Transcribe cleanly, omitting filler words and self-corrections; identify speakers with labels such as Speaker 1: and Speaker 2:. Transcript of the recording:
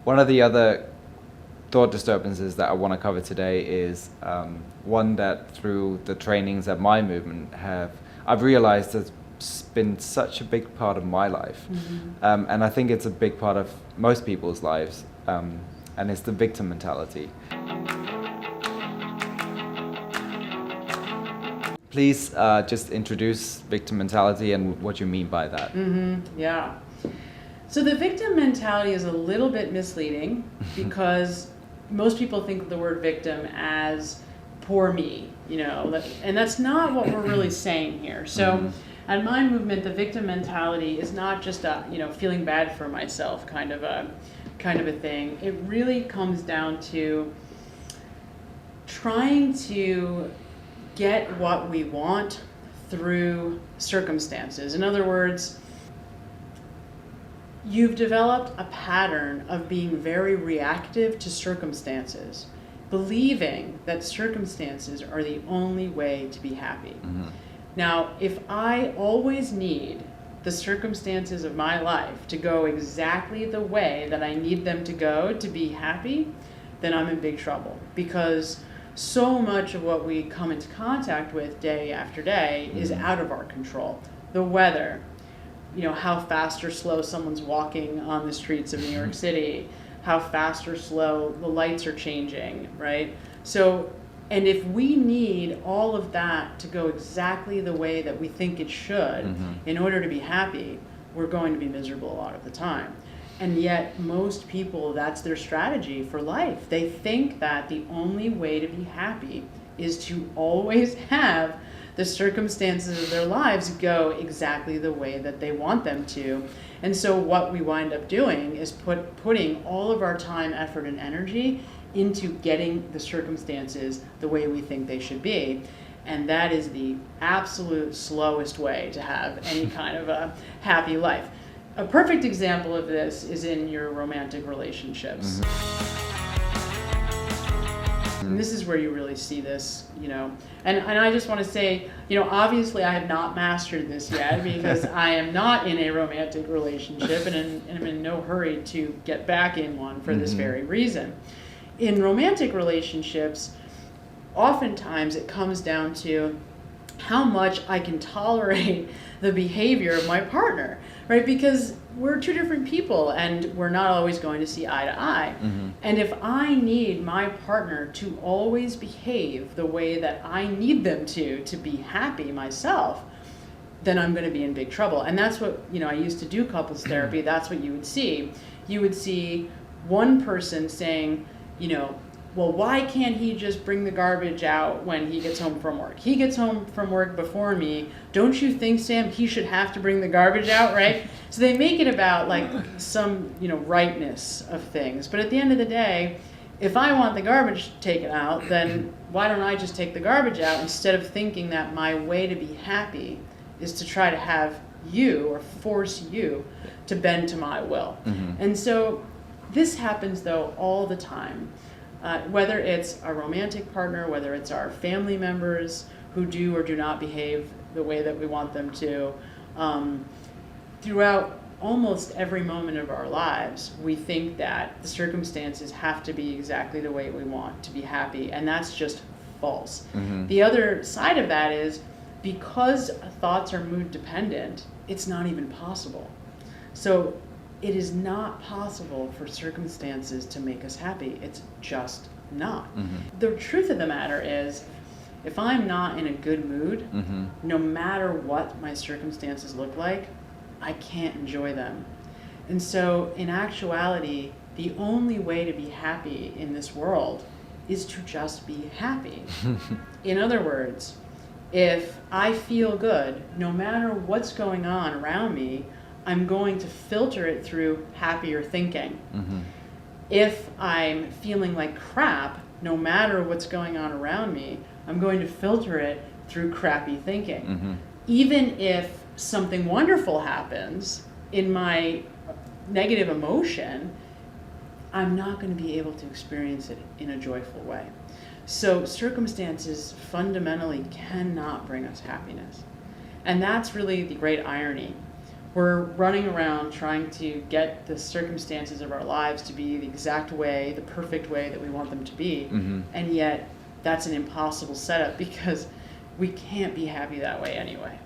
Speaker 1: One of the other thought disturbances that I want to cover today is one that through the trainings at my movement I've realized has been such a big part of my life. And I think it's a big part of most people's lives, and it's the victim mentality. Please just introduce victim mentality and what you mean by that.
Speaker 2: Yeah. So the victim mentality is a little bit misleading because most people think of the word victim as poor me, and that's not what we're really saying here. So at my movement, the victim mentality is not just a, feeling bad for myself kind of a thing. It really comes down to trying to get what we want through circumstances. In other words, you've developed a pattern of being very reactive to circumstances, believing that circumstances are the only way to be happy. Now, if I always need the circumstances of my life to go exactly the way that I need them to go to be happy, then I'm in big trouble, because so much of what we come into contact with day after day is out of our control. The weather, how fast or slow someone's walking on the streets of New York City, how fast or slow the lights are changing, right? So, and if we need all of that to go exactly the way that we think it should in order to be happy, we're going to be miserable a lot of the time. And yet most people, that's their strategy for life. They think that the only way to be happy is to always have the circumstances of their lives go exactly the way that they want them to. And so what we wind up doing is putting all of our time, effort, and energy into getting the circumstances the way we think they should be. And that is the absolute slowest way to have any kind of a happy life. A perfect example of this is in your romantic relationships. And this is where you really see this, And I just want to say, obviously I have not mastered this yet because I am not in a romantic relationship and I'm in no hurry to get back in one for this very reason. In romantic relationships, oftentimes it comes down to how much I can tolerate the behavior of my partner, right? Because we're two different people and we're not always going to see eye to eye. And if I need my partner to always behave the way that I need them to be happy myself, then I'm going to be in big trouble. And that's what, I used to do couples therapy. That's what you would see. You would see one person saying, well, why can't he just bring the garbage out when he gets home from work? He gets home from work before me. Don't you think, Sam, he should have to bring the garbage out, right? So they make it about like some, rightness of things. But at the end of the day, if I want the garbage taken out, then why don't I just take the garbage out instead of thinking that my way to be happy is to try to have you or force you to bend to my will. And so this happens, though, all the time. Whether it's a romantic partner, whether it's our family members who do or do not behave the way that we want them to, throughout almost every moment of our lives, we think that the circumstances have to be exactly the way we want to be happy, and that's just false. The other side of that is because thoughts are mood dependent, it's not even possible. So it is not possible for circumstances to make us happy. It's just not. The truth of the matter is, if I'm not in a good mood, no matter what my circumstances look like, I can't enjoy them. And so in actuality, the only way to be happy in this world is to just be happy. In other words, if I feel good, no matter what's going on around me, I'm going to filter it through happier thinking. If I'm feeling like crap, no matter what's going on around me, I'm going to filter it through crappy thinking. Even if something wonderful happens in my negative emotion, I'm not going to be able to experience it in a joyful way. So circumstances fundamentally cannot bring us happiness. And that's really the great irony. we're running around trying to get the circumstances of our lives to be the exact way, the perfect way that we want them to be.
Speaker 1: Mm-hmm.
Speaker 2: And yet that's an impossible setup because we can't be happy that way anyway.